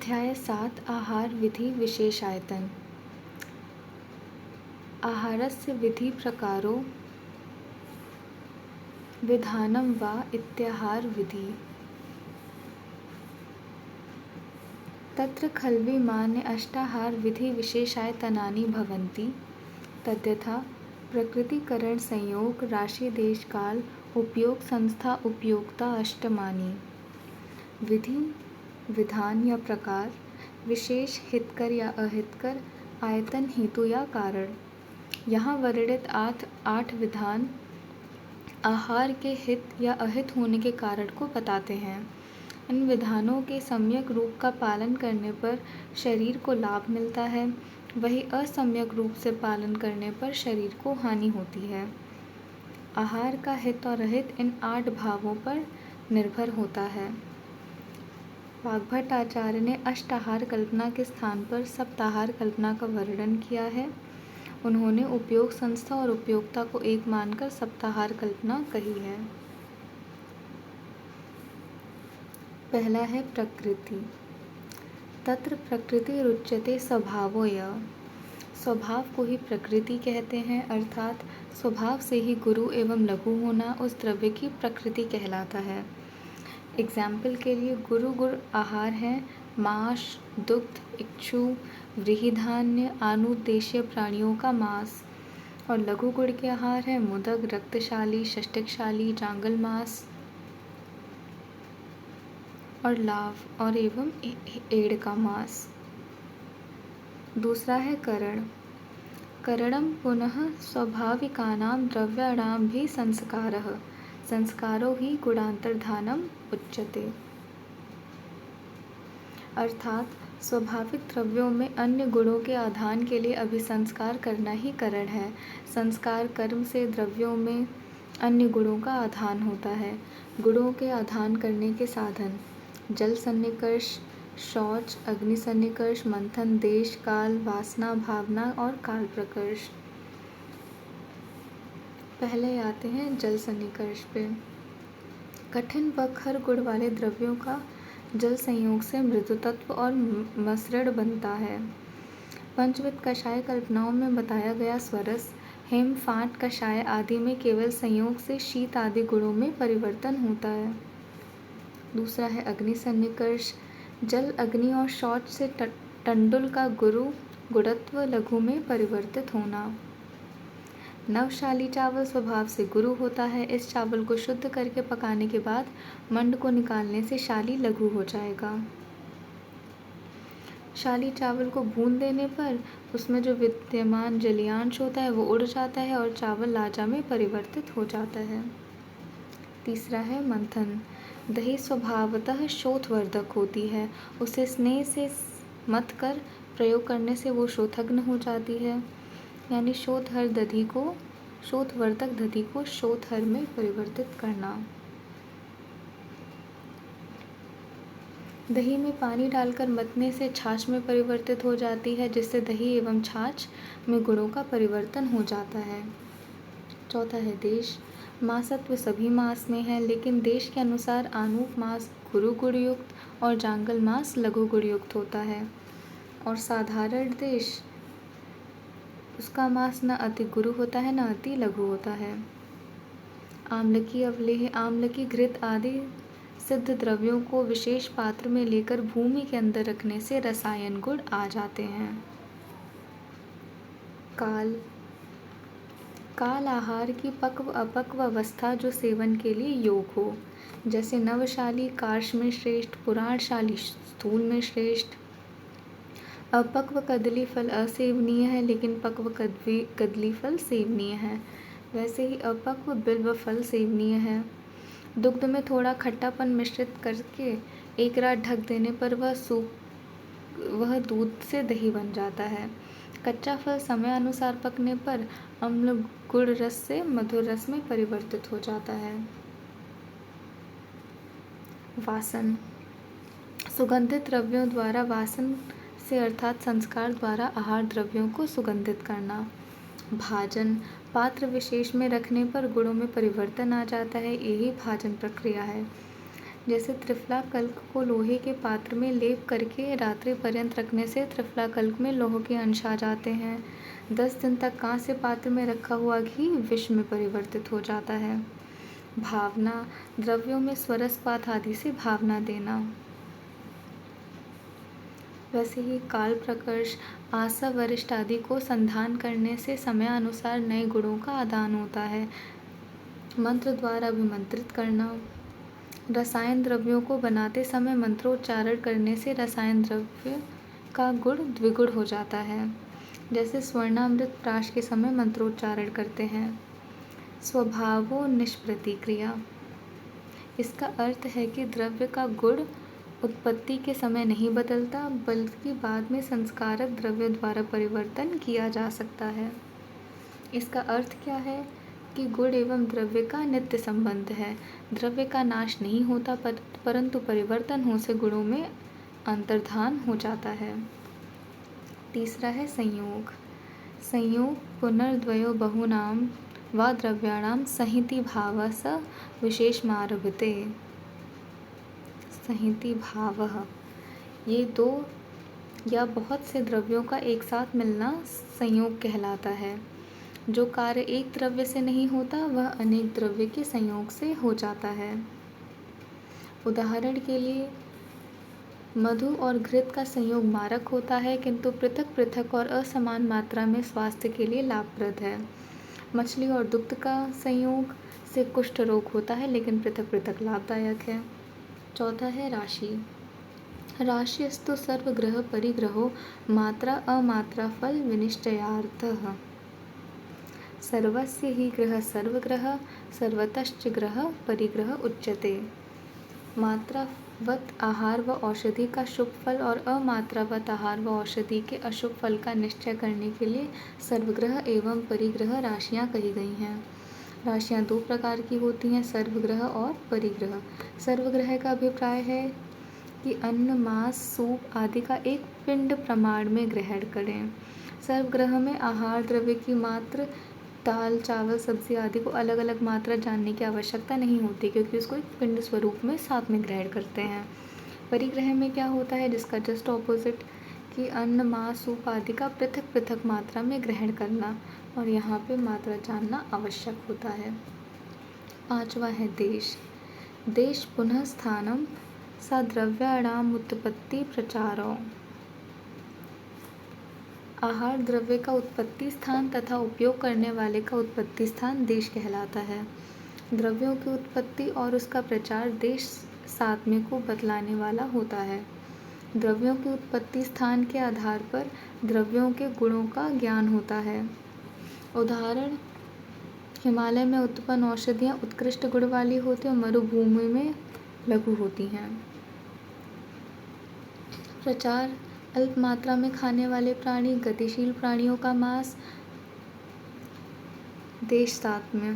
अध्याय 7 आहार विधि विशेषायतन। आहारस्य विधि प्रकारो विधानं वा इत्याहार विधि। तत्र खल्विमान्य अष्टाहार विधि विशेषायतनानि भवन्ति। तद्यथा प्रकृतिकरण संयोग राशि देश काल उपयोग संस्था उपयोक्ता अष्टमानि। विधि विधान या प्रकार, विशेष हितकर या अहितकर, आयतन हेतु या कारण। यहाँ वर्णित आठ विधान आहार के हित या अहित होने के कारण को बताते हैं। इन विधानों के सम्यक रूप का पालन करने पर शरीर को लाभ मिलता है, वही असम्यक रूप से पालन करने पर शरीर को हानि होती है। आहार का हित और अहित इन 8 भावों पर निर्भर होता है। वाग्भट आचार्य ने अष्टाहार कल्पना के स्थान पर सप्ताहार कल्पना का वर्णन किया है। उन्होंने उपयोग संस्था और उपयोक्ता को एक मानकर सप्ताहार कल्पना कही है। पहला है प्रकृति। तत्र प्रकृति रुच्यते स्वभावोऽय। स्वभाव को ही प्रकृति कहते हैं, अर्थात स्वभाव से ही गुरु एवं लघु होना उस द्रव्य की प्रकृति कहलाता है। एग्जाम्पल के लिए गुरु गुण आहार है मांस, दुग्ध, इक्षु, व्रीहिधान्य, अनुद्देश्य प्राणियों का मांस। और लघु गुण के आहार है मुदक, रक्तशाली, षष्टिकशाली, जांगल मांस और लाव और एवं एड़ का मांस। दूसरा है करण। करणम पुनः स्वाभाविकानां द्रव्याणां भी संस्कारः। संस्कारो ही गुणांतर्धानम उच्यते। अर्थात स्वाभाविक द्रव्यों में अन्य गुणों के आधान के लिए अभिसंस्कार करना ही करण है। संस्कार कर्म से द्रव्यों में अन्य गुणों का आधान होता है। गुणों के आधान करने के साधन जल सन्निकर्ष, शौच, अग्नि सन्निकर्ष, मंथन, देश, काल, वासना, भावना और काल प्रकर्ष। पहले आते हैं जल सन्निकर्ष पे। कठिन व खर गुण वाले द्रव्यों का जल संयोग से मृदु तत्व और मसृण बनता है। पंचविध कषाय कल्पनाओं में बताया गया स्वरस, हेम, फांट, कषाय आदि में केवल संयोग से शीत आदि गुणों में परिवर्तन होता है। दूसरा है अग्नि सन्निकर्ष। जल, अग्नि और शौच से टंडुल का गुरुत्व लघु में परिवर्तित होना। नवशाली चावल स्वभाव से गुरु होता है। इस चावल को शुद्ध करके पकाने के बाद मंड को निकालने से शाली लघु हो जाएगा। शाली चावल को भून देने पर उसमें जो विद्यमान जलीयांश होता है वो उड़ जाता है और चावल लाजा में परिवर्तित हो जाता है। तीसरा है मंथन। दही स्वभावतः शोथवर्धक होती है। उसे स्नेह से मथ कर प्रयोग करने से वो शोथग्न हो जाती है, यानी शोथवर्धक दधि को शोथहर में परिवर्तित करना। दही में पानी डालकर मथने से छाछ में परिवर्तित हो जाती है, जिससे दही एवं छाछ में गुणों का परिवर्तन हो जाता है। चौथा है देश। मासत्व सभी मास में है, लेकिन देश के अनुसार आनूप मास गुरु गुणयुक्त और जांगल मास लघु गुणयुक्त होता है। और साधारण देश, उसका मास न अति गुरु होता है न अति लघु होता है। आम्लकी, अवलेह, आम्लकी, घृत आदि सिद्ध द्रव्यों को विशेष पात्र में लेकर भूमि के अंदर रखने से रसायन गुण आ जाते हैं। काल आहार की पक्व अपक्व अवस्था जो सेवन के लिए योग हो, जैसे नवशाली कार्श में श्रेष्ठ, पुराणशाली स्थूल में श्रेष्ठ। अपक्व कदली फल असेवनीय है, लेकिन पक्व कदली फल सेवनीय है। वैसे ही अपक्व बिल्व फल सेवनीय है। दुग्ध में थोड़ा खट्टापन मिश्रित करके एक रात ढक देने पर वह दूध से दही बन जाता है। कच्चा फल समय अनुसार पकने पर अम्ल गुड़ रस से मधुर रस में परिवर्तित हो जाता है। वासन। सुगंधित द्रव्यों द्वारा वासन से अर्थात संस्कार द्वारा आहार द्रव्यों को सुगंधित करना। भाजन। पात्र विशेष में रखने पर गुणों में परिवर्तन आ जाता है, यही भाजन प्रक्रिया है। जैसे त्रिफला कल्क को लोहे के पात्र में लेप करके रात्रि पर्यंत रखने से त्रिफला कल्क में लौह के अंश आ जाते हैं। 10 दिन तक कांस्य पात्र में रखा हुआ घी विष में परिवर्तित हो जाता है। भावना, द्रव्यों में स्वरसपात आदि से भावना देना। वैसे ही काल प्रकर्ष, आशा वरिष्ठ आदि को संधान करने से समयानुसार नए गुणों का आदान होता है। मंत्र द्वारा अभिमंत्रित करना, रसायन द्रव्यों को बनाते समय मंत्रोच्चारण करने से रसायन द्रव्य का गुण द्विगुण हो जाता है। जैसे स्वर्णामृत प्राश के समय मंत्रोच्चारण करते हैं। स्वभावो निष्प्रतिक्रिया, इसका अर्थ है कि द्रव्य का गुण उत्पत्ति के समय नहीं बदलता, बल्कि बाद में संस्कारक द्रव्य द्वारा परिवर्तन किया जा सकता है। इसका अर्थ क्या है कि गुण एवं द्रव्य का नित्य संबंध है। द्रव्य का नाश नहीं होता, परंतु परिवर्तन होने से गुणों में अंतर्धान हो जाता है। तीसरा है संयोग। संयोग पुनर्द्वयो बहुनाम व द्रव्याणाम संहिति भावः स विशेषमारभते। संहिति भावः, ये दो या बहुत से द्रव्यों का एक साथ मिलना संयोग कहलाता है। जो कार्य एक द्रव्य से नहीं होता वह अनेक द्रव्य के संयोग से हो जाता है। उदाहरण के लिए मधु और घृत का संयोग मारक होता है, किंतु पृथक पृथक और असमान मात्रा में स्वास्थ्य के लिए लाभप्रद है। मछली और दुग्ध का संयोग से कुष्ठ रोग होता है, लेकिन पृथक पृथक लाभदायक है। चौथा है राशि। राशिस्तु सर्वग्रह परिग्रहो मात्रा अमात्रा फल विनिश्चयार्थः। सर्वस्य हि ग्रह सर्वग्रह सर्वतश्च ग्रह परिग्रह उच्यते। मात्रावत आहार व औषधि का शुभ फल और अमात्रावत आहार व औषधि के अशुभ फल का निश्चय करने के लिए सर्वग्रह एवं परिग्रह राशियाँ कही गई हैं। राशियाँ दो प्रकार की होती हैं, सर्वग्रह और परिग्रह। सर्वग्रह का अभिप्राय है कि अन्न, मांस, सूप आदि का एक पिंड प्रमाण में ग्रहण करें। सर्वग्रह में आहार द्रव्य की मात्रा, दाल, चावल, सब्जी आदि को अलग अलग मात्रा जानने की आवश्यकता नहीं होती, क्योंकि उसको एक पिंड स्वरूप में साथ में ग्रहण करते हैं। परिग्रह में क्या होता है, जिसका जस्ट ऑपोजिट, कि अन्न, मांस, सूप आदि का पृथक पृथक मात्रा में ग्रहण करना, और यहाँ पे मात्रा जानना आवश्यक होता है। पांचवा है देश। देश पुनः स्थानम सा द्रव्याणाम उत्पत्ति प्रचारो। आहार द्रव्य का उत्पत्ति स्थान तथा उपयोग करने वाले का उत्पत्ति स्थान देश कहलाता है। द्रव्यों की उत्पत्ति और उसका प्रचार देश सात्म्य को बतलाने वाला होता है। द्रव्यों की उत्पत्ति स्थान के आधार पर द्रव्यों के गुणों का ज्ञान होता है। उदाहरण, हिमालय में उत्पन्न औषधियाँ उत्कृष्ट गुण वाली होती हैं और मरुभूमि में लघु होती हैं। प्रचार, अल्प मात्रा में खाने वाले प्राणी, गतिशील प्राणियों का मांस। देश सात्म्य,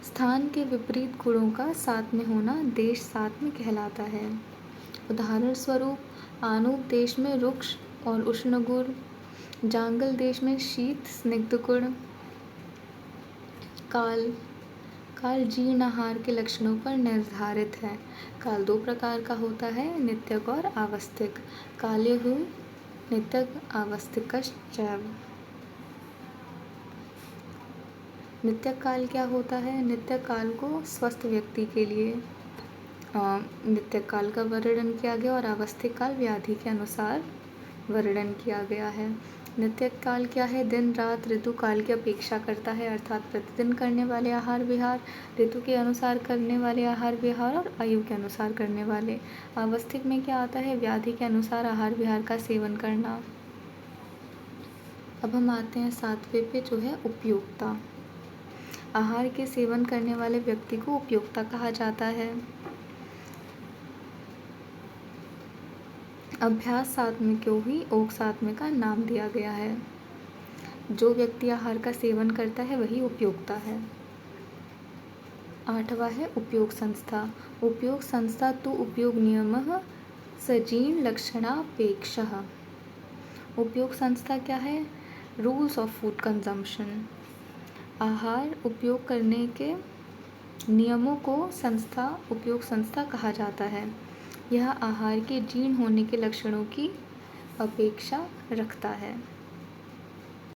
स्थान के विपरीत गुणों का सात्म्य होना देश सात्म्य कहलाता है। उदाहरण स्वरूप, आनूप देश में रुक्ष और उष्ण गुण, जांगल देश में शीत स्निग्ध गुण। काल, काल जीर्ण आहार के लक्षणों पर निर्धारित है। काल दो प्रकार का होता है, नित्यक और आवस्थिक। काले हुए नित्यक आवस्थिकश्चैव। नित्यक काल क्या होता है? नित्यक काल को स्वस्थ व्यक्ति के लिए नित्यक काल का वर्णन किया गया और आवस्थिक काल व्याधि के अनुसार वर्णन किया गया है। नित्यक काल क्या है? दिन रात ऋतु काल की अपेक्षा करता है, अर्थात प्रतिदिन करने वाले आहार विहार, ऋतु के अनुसार करने वाले आहार विहार और आयु के अनुसार करने वाले। आवस्थिक में क्या आता है? व्याधि के अनुसार आहार विहार का सेवन करना। अब हम आते हैं सातवें पे, जो है उपयोक्ता। आहार के सेवन करने वाले व्यक्ति को उपयोक्ता कहा जाता है। अभ्यास सात्म्य को ही ओक सात्म्य का नाम दिया गया है। जो व्यक्ति आहार का सेवन करता है वही उपयोक्ता है। आठवां है उपयोग संस्था। उपयोग संस्था तो उपयोग नियमः सजीर्ण लक्षणापेक्षः। उपयोग संस्था क्या है? Rules of food consumption. आहार उपयोग करने के नियमों को उपयोग संस्था कहा जाता है। यह आहार के जीर्ण होने के लक्षणों की अपेक्षा रखता है।